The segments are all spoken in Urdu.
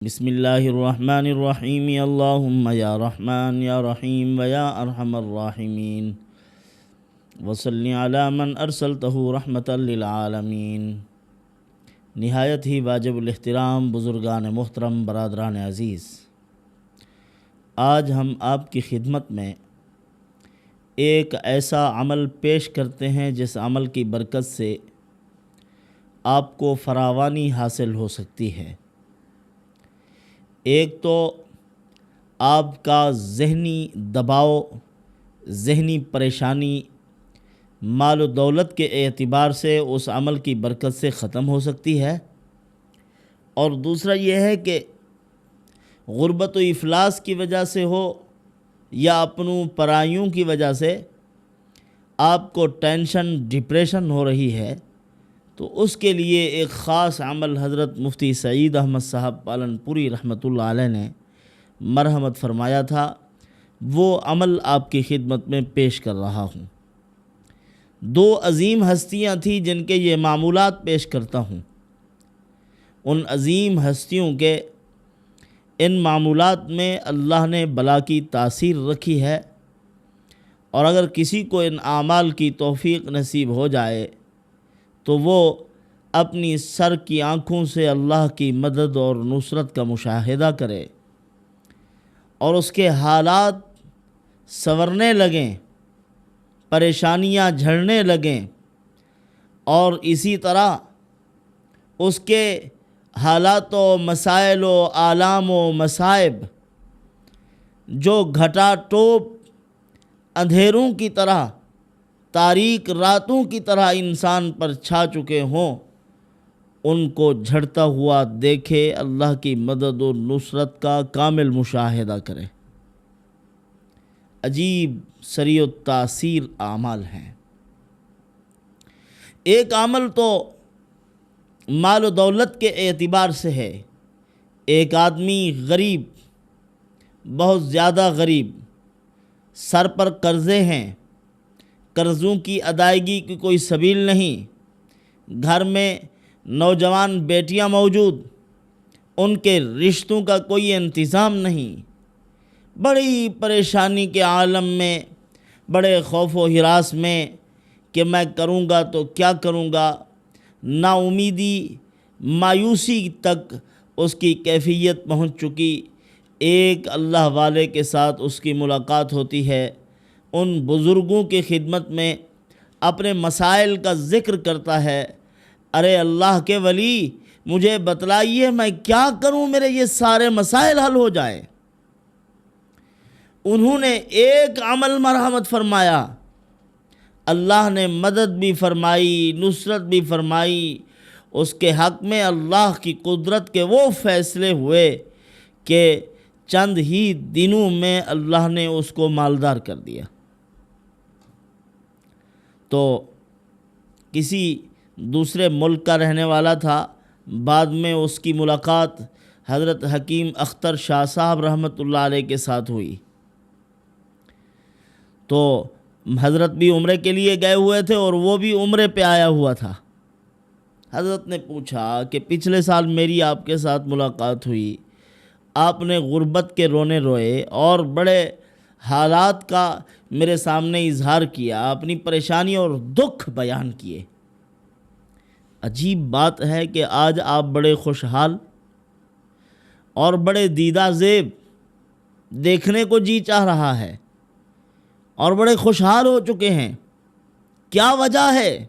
بسم اللہ الرحمن الرحیم اللہم یا رحمن یا رحیم ویا ارحم الراحمین وصلی علی من ارسلتہ رحمتا للعالمین۔ نہایت ہی واجب الاحترام بزرگان محترم، برادران عزیز، آج ہم آپ کی خدمت میں ایک ایسا عمل پیش کرتے ہیں جس عمل کی برکت سے آپ کو فراوانی حاصل ہو سکتی ہے۔ ایک تو آپ کا ذہنی دباؤ، ذہنی پریشانی مال و دولت کے اعتبار سے اس عمل کی برکت سے ختم ہو سکتی ہے، اور دوسرا یہ ہے کہ غربت و افلاس کی وجہ سے ہو یا اپنوں پرائیوں کی وجہ سے آپ کو ٹینشن ڈپریشن ہو رہی ہے، تو اس کے لیے ایک خاص عمل حضرت مفتی سعید احمد صاحب پالن پوری رحمۃ اللہ علیہ نے مرحمت فرمایا تھا۔ وہ عمل آپ کی خدمت میں پیش کر رہا ہوں۔ دو عظیم ہستیاں تھیں جن کے یہ معمولات پیش کرتا ہوں۔ ان عظیم ہستیوں کے ان معمولات میں اللہ نے بلا کی تاثیر رکھی ہے، اور اگر کسی کو ان اعمال کی توفیق نصیب ہو جائے تو وہ اپنی سر کی آنکھوں سے اللہ کی مدد اور نصرت کا مشاہدہ کرے اور اس کے حالات سنورنے لگیں، پریشانیاں جھڑنے لگیں، اور اسی طرح اس کے حالات و مسائل و آلام و مصائب جو گھٹا ٹوپ اندھیروں کی طرح، تاریک راتوں کی طرح انسان پر چھا چکے ہوں، ان کو جھڑتا ہوا دیکھے، اللہ کی مدد و نصرت کا کامل مشاہدہ کرے۔ عجیب سریع التاثیر اعمال ہیں۔ ایک عمل تو مال و دولت کے اعتبار سے ہے۔ ایک آدمی غریب، بہت زیادہ غریب، سر پر قرضے ہیں، قرضوں کی ادائیگی کی کوئی سبیل نہیں، گھر میں نوجوان بیٹیاں موجود، ان کے رشتوں کا کوئی انتظام نہیں، بڑی پریشانی کے عالم میں، بڑے خوف و ہراس میں کہ میں کروں گا تو کیا کروں گا، نا امیدی، مایوسی تک اس کی کیفیت پہنچ چکی۔ ایک اللہ والے کے ساتھ اس کی ملاقات ہوتی ہے، ان بزرگوں کی خدمت میں اپنے مسائل کا ذکر کرتا ہے۔ ارے اللہ کے ولی، مجھے بتلائیے میں کیا کروں، میرے یہ سارے مسائل حل ہو جائیں۔ انہوں نے ایک عمل مرحمت فرمایا، اللہ نے مدد بھی فرمائی، نصرت بھی فرمائی، اس کے حق میں اللہ کی قدرت کے وہ فیصلے ہوئے کہ چند ہی دنوں میں اللہ نے اس کو مالدار کر دیا۔ تو کسی دوسرے ملک کا رہنے والا تھا، بعد میں اس کی ملاقات حضرت حکیم اختر شاہ صاحب رحمۃ اللہ علیہ کے ساتھ ہوئی۔ تو حضرت بھی عمرے کے لیے گئے ہوئے تھے اور وہ بھی عمرے پہ آیا ہوا تھا۔ حضرت نے پوچھا کہ پچھلے سال میری آپ کے ساتھ ملاقات ہوئی، آپ نے غربت کے رونے روئے اور بڑے حالات کا میرے سامنے اظہار کیا، اپنی پریشانی اور دکھ بیان کیے۔ عجیب بات ہے کہ آج آپ بڑے خوشحال اور بڑے دیدہ زیب، دیکھنے کو جی چاہ رہا ہے، اور بڑے خوشحال ہو چکے ہیں، کیا وجہ ہے؟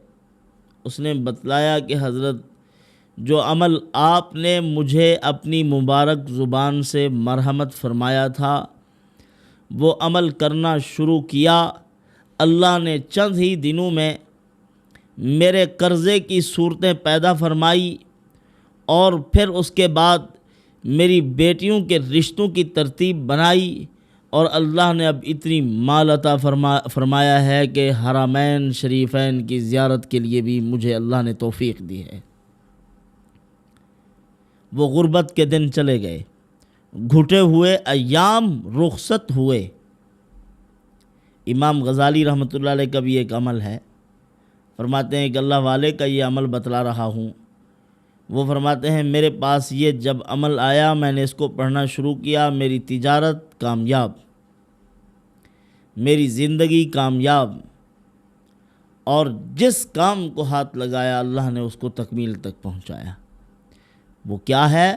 اس نے بتلایا کہ حضرت، جو عمل آپ نے مجھے اپنی مبارک زبان سے مرحمت فرمایا تھا، وہ عمل کرنا شروع کیا، اللہ نے چند ہی دنوں میں میرے قرضے کی صورتیں پیدا فرمائی، اور پھر اس کے بعد میری بیٹیوں کے رشتوں کی ترتیب بنائی، اور اللہ نے اب اتنی مال عطا فرمایا ہے کہ حرمین شریفین کی زیارت کے لیے بھی مجھے اللہ نے توفیق دی ہے۔ وہ غربت کے دن چلے گئے، گھٹے ہوئے ایام رخصت ہوئے۔ امام غزالی رحمۃ اللہ علیہ کا بھی ایک عمل ہے، فرماتے ہیں کہ اللہ والے کا یہ عمل بتلا رہا ہوں وہ فرماتے ہیں میرے پاس یہ جب عمل آیا میں نے اس کو پڑھنا شروع کیا، میری تجارت کامیاب، میری زندگی کامیاب، اور جس کام کو ہاتھ لگایا اللہ نے اس کو تکمیل تک پہنچایا۔ وہ کیا ہے؟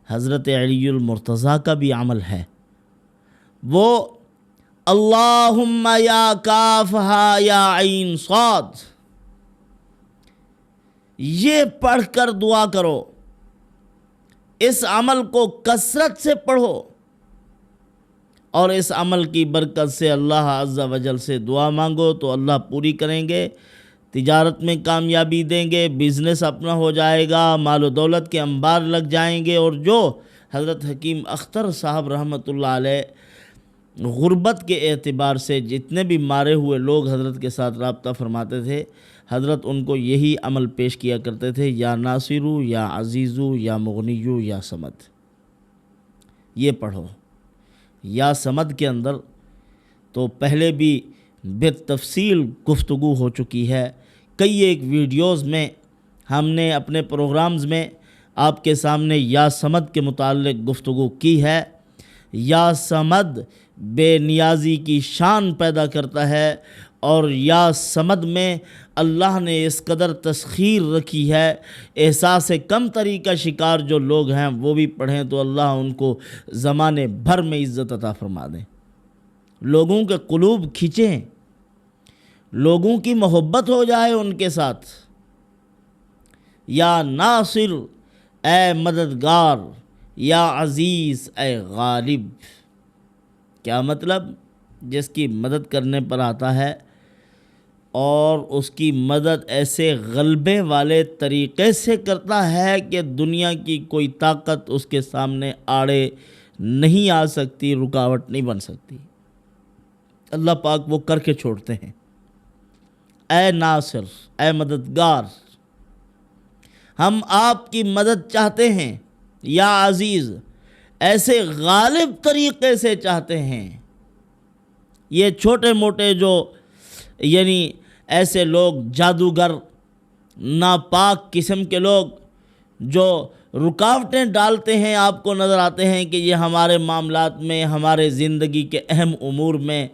حضرت علی المرتضیٰ کا بھی عمل ہے، وہ اللہم یا کافہا یا عین صاد، یہ پڑھ کر دعا کرو، اس عمل کو کثرت سے پڑھو، اور اس عمل کی برکت سے اللہ عز و جل سے دعا مانگو تو اللہ پوری کریں گے، تجارت میں کامیابی دیں گے، بزنس اپنا ہو جائے گا، مال و دولت کے انبار لگ جائیں گے۔ اور جو حضرت حکیم اختر صاحب رحمۃ اللہ علیہ غربت کے اعتبار سے جتنے بھی مارے ہوئے لوگ حضرت کے ساتھ رابطہ فرماتے تھے، حضرت ان کو یہی عمل پیش کیا کرتے تھے، یا ناصرو یا عزیزو یا مغنیو یا صمد، یہ پڑھو۔ یا صمد کے اندر تو پہلے بھی بالتفصیل گفتگو ہو چکی ہے، کئی ایک ویڈیوز میں ہم نے اپنے پروگرامز میں آپ کے سامنے یا صمد کے متعلق گفتگو کی ہے۔ یا صمد بے نیازی کی شان پیدا کرتا ہے، اور یا صمد میں اللہ نے اس قدر تسخیر رکھی ہے، احساس کم تری کا شکار جو لوگ ہیں وہ بھی پڑھیں تو اللہ ان کو زمانے بھر میں عزت عطا فرما دیں، لوگوں کے قلوب کھینچیں، لوگوں کی محبت ہو جائے ان کے ساتھ۔ یا ناصر اے مددگار، یا عزیز اے غالب، کیا مطلب؟ جس کی مدد کرنے پر آتا ہے اور اس کی مدد ایسے غلبے والے طریقے سے کرتا ہے کہ دنیا کی کوئی طاقت اس کے سامنے آڑے نہیں آ سکتی، رکاوٹ نہیں بن سکتی، اللہ پاک وہ کر کے چھوڑتے ہیں۔ اے ناصر، اے مددگار، ہم آپ کی مدد چاہتے ہیں، یا عزیز ایسے غالب طریقے سے چاہتے ہیں۔ یہ چھوٹے موٹے جو یعنی ایسے لوگ جادوگر، ناپاک قسم کے لوگ جو رکاوٹیں ڈالتے ہیں، آپ کو نظر آتے ہیں کہ یہ ہمارے معاملات میں، ہمارے زندگی کے اہم امور میں،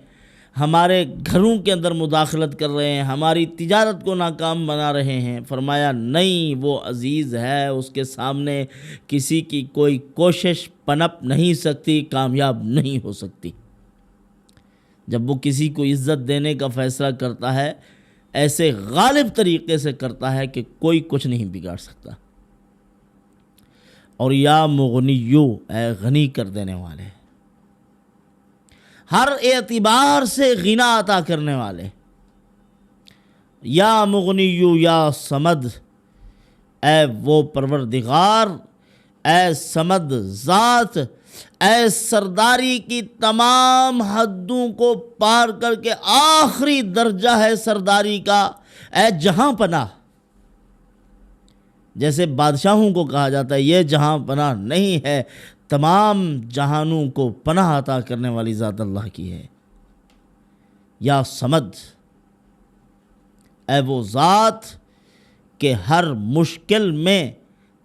ہمارے گھروں کے اندر مداخلت کر رہے ہیں، ہماری تجارت کو ناکام بنا رہے ہیں۔ فرمایا نہیں، وہ عزیز ہے، اس کے سامنے کسی کی کوئی کوشش پنپ نہیں سکتی، کامیاب نہیں ہو سکتی۔ جب وہ کسی کو عزت دینے کا فیصلہ کرتا ہے ایسے غالب طریقے سے کرتا ہے کہ کوئی کچھ نہیں بگاڑ سکتا۔ اور یا مغنیو اے غنی کر دینے والے، ہر اعتبار سے غنا عطا کرنے والے، یا مغنیو یا صمد، اے وہ پروردگار، اے صمد ذات، اے سرداری کی تمام حدوں کو پار کر کے آخری درجہ ہے سرداری کا، اے جہاں پناہ۔ جیسے بادشاہوں کو کہا جاتا ہے یہ جہاں پناہ نہیں ہے، تمام جہانوں کو پناہ عطا کرنے والی ذات اللہ کی ہے۔ یا صمد، اے وہ ذات کہ ہر مشکل میں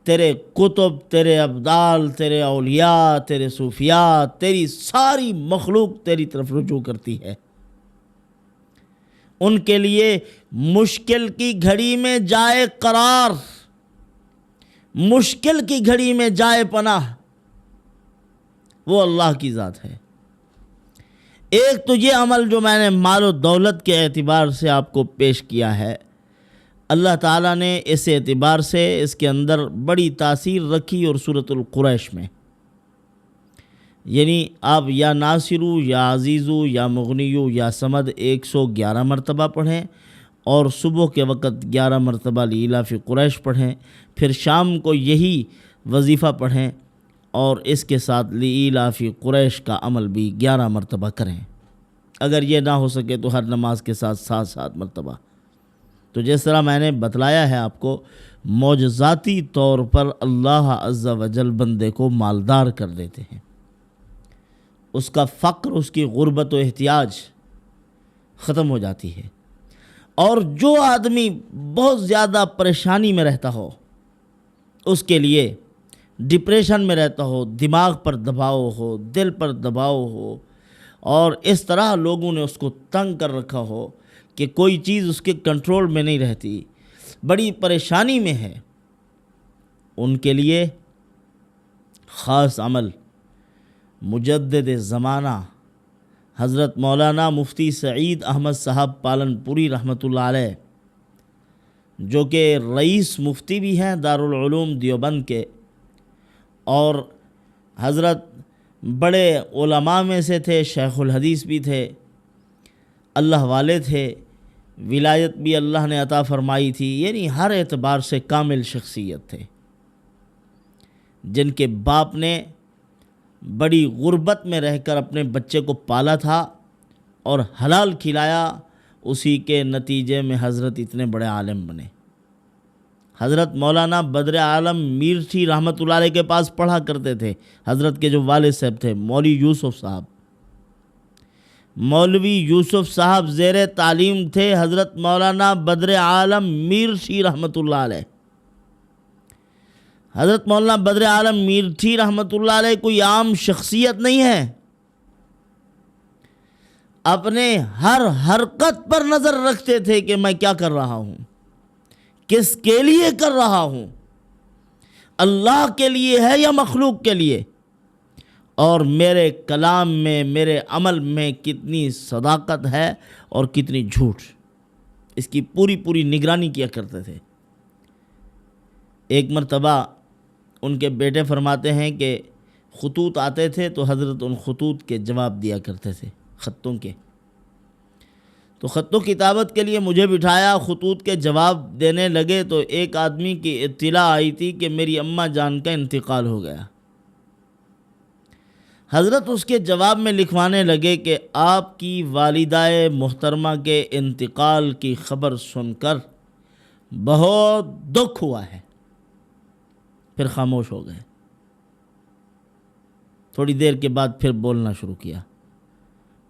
تیرے کتب، تیرے ابدال، تیرے اولیاء، تیرے صوفیاء، تیری ساری مخلوق تیری طرف رجوع کرتی ہے، ان کے لیے مشکل کی گھڑی میں جائے قرار، مشکل کی گھڑی میں جائے پناہ، وہ اللہ کی ذات ہے۔ ایک تو یہ عمل جو میں نے مال و دولت کے اعتبار سے آپ کو پیش کیا ہے، اللہ تعالیٰ نے اس اعتبار سے اس کے اندر بڑی تاثیر رکھی، اور سورۃ القریش میں یعنی آپ یا ناصرو یا عزیزو یا مغنیو یا صمد 111 مرتبہ پڑھیں، اور صبح کے وقت 11 مرتبہ لإلاف قریش پڑھیں، پھر شام کو یہی وظیفہ پڑھیں، اور اس کے ساتھ لإلاف قریش کا عمل بھی 11 مرتبہ کریں۔ اگر یہ نہ ہو سکے تو ہر نماز کے ساتھ 7 مرتبہ۔ تو جس طرح میں نے بتلایا ہے آپ کو، معجزاتی طور پر اللہ عز و جل بندے کو مالدار کر دیتے ہیں، اس کا فقر، اس کی غربت و احتیاج ختم ہو جاتی ہے۔ اور جو آدمی بہت زیادہ پریشانی میں رہتا ہو، اس کے لیے ڈپریشن میں رہتا ہو، دماغ پر دباؤ ہو، دل پر دباؤ ہو، اور اس طرح لوگوں نے اس کو تنگ کر رکھا ہو کہ کوئی چیز اس کے کنٹرول میں نہیں رہتی، بڑی پریشانی میں ہے، ان کے لیے خاص عمل مجدد زمانہ حضرت مولانا مفتی سعید احمد صاحب پالن پوری رحمۃ اللہ علیہ، جو کہ رئیس مفتی بھی ہیں دارالعلوم دیوبند کے، اور حضرت بڑے علماء میں سے تھے، شیخ الحدیث بھی تھے، اللہ والے تھے، ولایت بھی اللہ نے عطا فرمائی تھی، یعنی ہر اعتبار سے کامل شخصیت تھے، جن کے باپ نے بڑی غربت میں رہ کر اپنے بچے کو پالا تھا اور حلال کھلایا، اسی کے نتیجے میں حضرت اتنے بڑے عالم بنے۔ حضرت مولانا بدر عالم میرٹھی رحمۃ اللہ علیہ کے پاس پڑھا کرتے تھے، حضرت کے جو والد صاحب تھے مولوی یوسف صاحب، مولوی یوسف صاحب زیر تعلیم تھے حضرت مولانا بدر عالم میرٹھی رحمۃ اللہ علیہ۔ حضرت مولانا بدر عالم میرٹھی رحمۃ اللہ علیہ کوئی عام شخصیت نہیں ہے، اپنے ہر حرکت پر نظر رکھتے تھے کہ میں کیا کر رہا ہوں، کس کے لیے کر رہا ہوں، اللہ کے لیے ہے یا مخلوق کے لیے، اور میرے کلام میں، میرے عمل میں کتنی صداقت ہے اور کتنی جھوٹ، اس کی پوری نگرانی کیا کرتے تھے۔ ایک مرتبہ ان کے بیٹے فرماتے ہیں کہ خطوط آتے تھے تو حضرت ان خطوط کے جواب دیا کرتے تھے، خطوں کے۔ تو خط و کتابت کے لیے مجھے بٹھایا، خطوط کے جواب دینے لگے تو ایک آدمی کی اطلاع آئی تھی کہ میری اماں جان کا انتقال ہو گیا۔ حضرت اس کے جواب میں لکھوانے لگے کہ آپ کی والدہ محترمہ کے انتقال کی خبر سن کر بہت دکھ ہوا ہے۔ پھر خاموش ہو گئے، تھوڑی دیر کے بعد پھر بولنا شروع کیا۔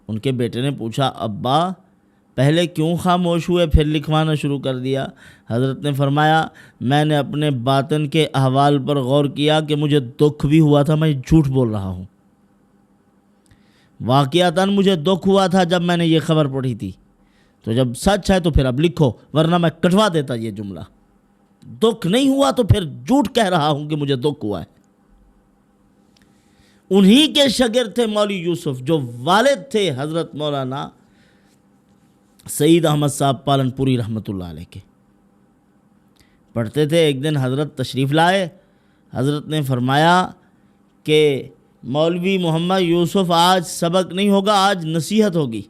ان کے بیٹے نے پوچھا، ابا پہلے کیوں خاموش ہوئے پھر لکھوانا شروع کر دیا؟ حضرت نے فرمایا، میں نے اپنے باطن کے احوال پر غور کیا کہ مجھے دکھ بھی ہوا تھا، میں جھوٹ بول رہا ہوں، واقعتاً مجھے دکھ ہوا تھا جب میں نے یہ خبر پڑھی تھی، تو جب سچ ہے تو پھر اب لکھو، ورنہ میں کٹوا دیتا یہ جملہ۔ دکھ نہیں ہوا تو پھر جھوٹ کہہ رہا ہوں کہ مجھے دکھ ہوا ہے۔ انہی کے شاگرد تھے مولوی یوسف، جو والد تھے حضرت مولانا سعید احمد صاحب پالن پوری رحمۃ اللہ علیہ کے۔ پڑھتے تھے، ایک دن حضرت تشریف لائے، حضرت نے فرمایا کہ مولوی محمد یوسف آج سبق نہیں ہوگا، آج نصیحت ہوگی،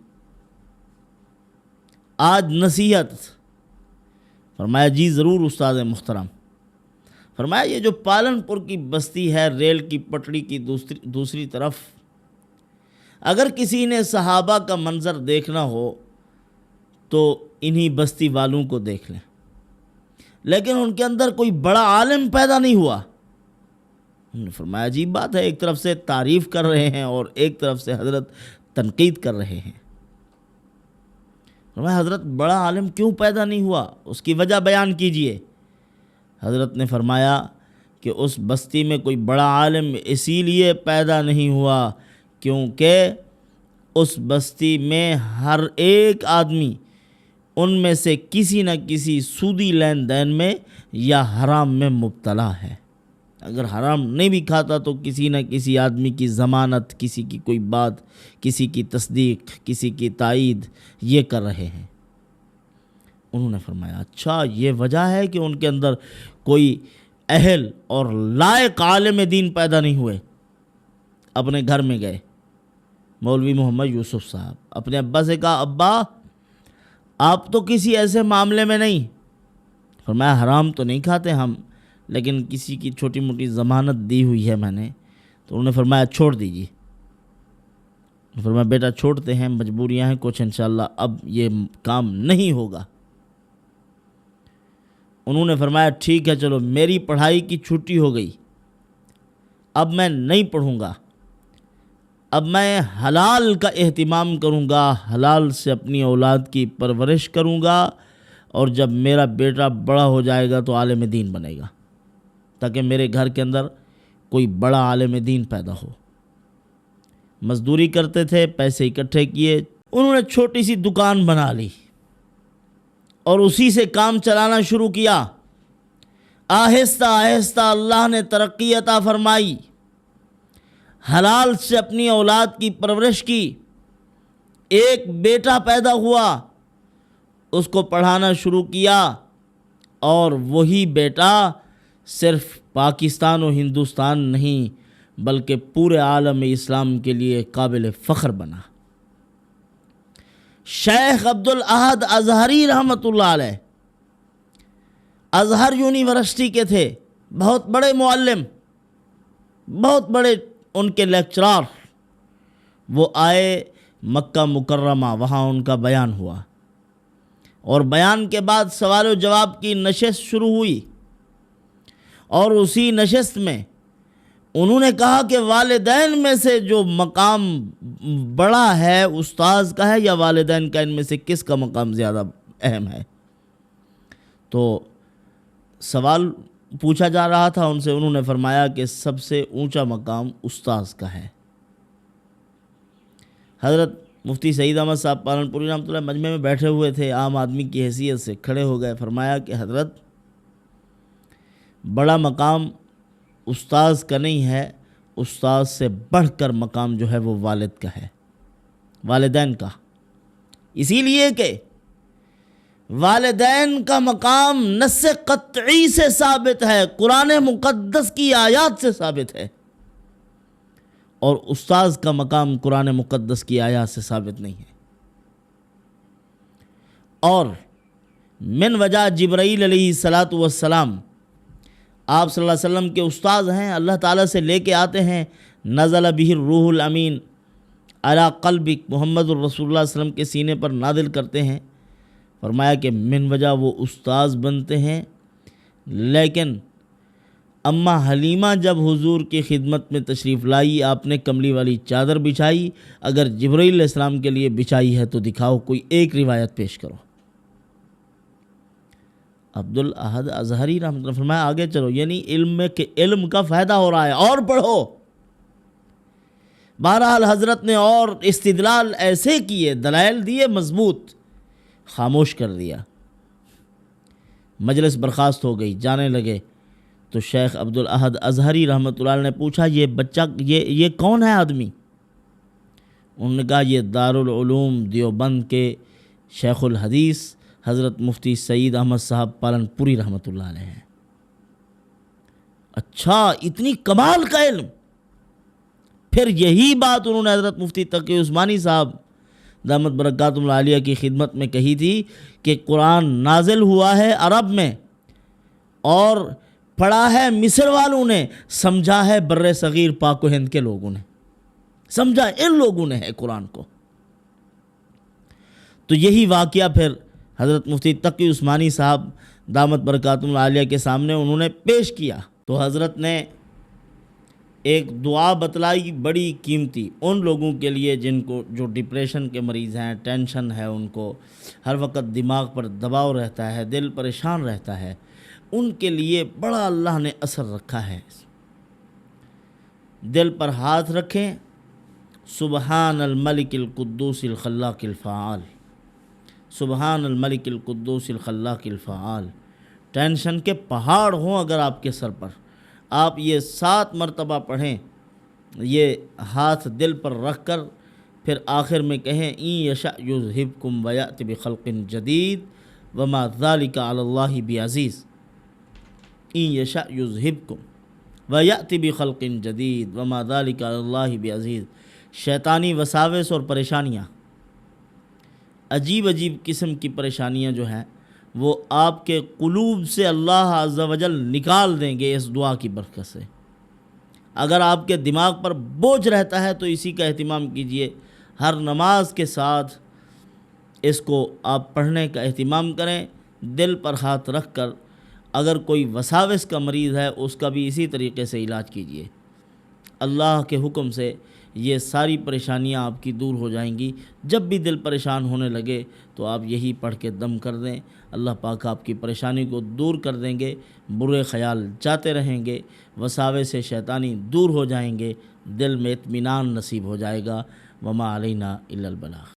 آج نصیحت۔ فرمایا جی ضرور استاد محترم۔ فرمایا یہ جو پالن پور کی بستی ہے ریل کی پٹڑی کی دوسری طرف، اگر کسی نے صحابہ کا منظر دیکھنا ہو تو انہی بستی والوں کو دیکھ لیں، لیکن ان کے اندر کوئی بڑا عالم پیدا نہیں ہوا۔ انہوں نے فرمایا عجیب بات ہے، ایک طرف سے تعریف کر رہے ہیں اور ایک طرف سے حضرت تنقید کر رہے ہیں۔ فرمایا حضرت بڑا عالم کیوں پیدا نہیں ہوا، اس کی وجہ بیان کیجئے۔ حضرت نے فرمایا کہ اس بستی میں کوئی بڑا عالم اسی لیے پیدا نہیں ہوا کیونکہ اس بستی میں ہر ایک آدمی ان میں سے کسی نہ کسی سودی لین دین میں یا حرام میں مبتلا ہے۔ اگر حرام نہیں بھی کھاتا تو کسی نہ کسی آدمی کی ضمانت، کسی کی کوئی بات، کسی کی تصدیق، کسی کی تائید یہ کر رہے ہیں۔ انہوں نے فرمایا اچھا یہ وجہ ہے کہ ان کے اندر کوئی اہل اور لائق عالم دین پیدا نہیں ہوئے۔ اپنے گھر میں گئے، مولوی محمد یوسف صاحب اپنے ابا سے کہا، ابا آپ تو کسی ایسے معاملے میں نہیں۔ فرمایا حرام تو نہیں کھاتے ہم، لیکن کسی کی چھوٹی موٹی ضمانت دی ہوئی ہے میں نے۔ تو انہوں نے فرمایا چھوڑ دیجیے۔ فرمایا بیٹا چھوڑتے ہیں، مجبوریاں ہیں کچھ، انشاءاللہ اب یہ کام نہیں ہوگا۔ انہوں نے فرمایا ٹھیک ہے چلو، میری پڑھائی کی چھٹی ہو گئی، اب میں نہیں پڑھوں گا، اب میں حلال کا اہتمام کروں گا، حلال سے اپنی اولاد کی پرورش کروں گا، اور جب میرا بیٹا بڑا ہو جائے گا تو عالم دین بنے گا۔ تاکہ میرے گھر کے اندر کوئی بڑا عالم دین پیدا ہو۔ مزدوری کرتے تھے، پیسے اکٹھے کیے، انہوں نے چھوٹی سی دکان بنا لی اور اسی سے کام چلانا شروع کیا۔ آہستہ آہستہ اللہ نے ترقی عطا فرمائی، حلال سے اپنی اولاد کی پرورش کی۔ ایک بیٹا پیدا ہوا، اس کو پڑھانا شروع کیا، اور وہی بیٹا صرف پاکستان و ہندوستان نہیں بلکہ پورے عالم اسلام کے لیے قابل فخر بنا۔ شیخ عبد الاحد ازہری رحمۃ اللہ علیہ ازہر یونیورسٹی کے تھے، بہت بڑے معلم، بہت بڑے ان کے لیکچرار۔ وہ آئے مکہ مکرمہ، وہاں ان کا بیان ہوا، اور بیان کے بعد سوال و جواب کی نشست شروع ہوئی، اور اسی نشست میں انہوں نے کہا کہ والدین میں سے جو مقام بڑا ہے استاذ کا ہے یا والدین کا، ان میں سے کس کا مقام زیادہ اہم ہے؟ تو سوال پوچھا جا رہا تھا ان سے، انہوں نے فرمایا کہ سب سے اونچا مقام استاذ کا ہے۔ حضرت مفتی سعید احمد صاحب پالنپوری رحمۃ اللہ مجمع میں بیٹھے ہوئے تھے، عام آدمی کی حیثیت سے کھڑے ہو گئے، فرمایا کہ حضرت بڑا مقام استاذ کا نہیں ہے، استاذ سے بڑھ کر مقام جو ہے وہ والد کا ہے، والدین کا۔ اسی لیے کہ والدین کا مقام نص قطعی سے ثابت ہے، قرآن مقدس کی آیات سے ثابت ہے، اور استاذ کا مقام قرآن مقدس کی آیات سے ثابت نہیں ہے۔ اور من وجہ جبرائیل علیہ الصلاۃ والسلام آپ صلی اللہ علیہ وسلم کے استاذ ہیں، اللہ تعالیٰ سے لے کے آتے ہیں، نزل بہ الروح الامین علی قلبک، محمد الرسول اللہ صلی اللہ علیہ وسلم کے سینے پر نازل کرتے ہیں۔ فرمایا کہ من وجہ وہ استاذ بنتے ہیں، لیکن اماں حلیمہ جب حضور کی خدمت میں تشریف لائی، آپ نے کملی والی چادر بچھائی، اگر جبرائیل علیہ السلام کے لیے بچھائی ہے تو دکھاؤ، کوئی ایک روایت پیش کرو۔ عبد الاحد ازہری رحمۃ اللہ فرمایا آگے چلو، یعنی علم کا فائدہ ہو رہا ہے، اور پڑھو۔ بہرحال حضرت نے اور استدلال ایسے کیے، دلائل دیے مضبوط، خاموش کر دیا۔ مجلس برخاست ہو گئی، جانے لگے تو شیخ عبد الاحد ازہری رحمۃ اللہ نے پوچھا یہ بچہ یہ کون ہے آدمی؟ انہوں نے کہا یہ دارالعلوم دیوبند کے شیخ الحدیث حضرت مفتی سعید احمد صاحب پالنپوری رحمۃ اللہ علیہ ہیں۔ اچھا، اتنی کمال کا علم! پھر یہی بات انہوں نے حضرت مفتی تقی عثمانی صاحب دامت برکاتہم العالیہ کی خدمت میں کہی تھی کہ قرآن نازل ہوا ہے عرب میں، اور پڑھا ہے مصر والوں نے، سمجھا ہے بر صغیر پاک و ہند کے لوگوں نے، سمجھا ان لوگوں نے ہے قرآن کو۔ تو یہی واقعہ پھر حضرت مفتی تقی عثمانی صاحب دامت برکاتہم العالیہ کے سامنے انہوں نے پیش کیا، تو حضرت نے ایک دعا بتلائی بڑی قیمتی ان لوگوں کے لیے جو ڈپریشن کے مریض ہیں، ٹینشن ہے، ان کو ہر وقت دماغ پر دباؤ رہتا ہے، دل پریشان رہتا ہے، ان کے لیے بڑا اللہ نے اثر رکھا ہے۔ دل پر ہاتھ رکھیں، سبحان الملک القدوس الخلاق الفعال، سبحان الملک القدوس الخلاق الفعال۔ ٹینشن کے پہاڑ ہوں اگر آپ کے سر پر، آپ یہ 7 مرتبہ پڑھیں، یہ ہاتھ دل پر رکھ کر، پھر آخر میں کہیں این یشاء یذہبکم ویأتی بخلق جدید وما ذلک علی اللہ بعزیز، این یشاء یذہبکم ویأتی بخلق جدید وما ذلک علی اللہ بعزیز۔ شیطانی وساوس اور پریشانیاں، عجیب عجیب قسم کی پریشانیاں جو ہیں وہ آپ کے قلوب سے اللہ عز و جل نکال دیں گے اس دعا کی برکت سے۔ اگر آپ کے دماغ پر بوجھ رہتا ہے تو اسی کا اہتمام کیجئے، ہر نماز کے ساتھ اس کو آپ پڑھنے کا اہتمام کریں، دل پر ہاتھ رکھ کر۔ اگر کوئی وساوس کا مریض ہے اس کا بھی اسی طریقے سے علاج کیجئے۔ اللہ کے حکم سے یہ ساری پریشانیاں آپ کی دور ہو جائیں گی۔ جب بھی دل پریشان ہونے لگے تو آپ یہی پڑھ کے دم کر دیں، اللہ پاک آپ کی پریشانی کو دور کر دیں گے، برے خیال جاتے رہیں گے، وساوس سے شیطانی دور ہو جائیں گے، دل میں اطمینان نصیب ہو جائے گا۔ وما علینا الا البلاغ۔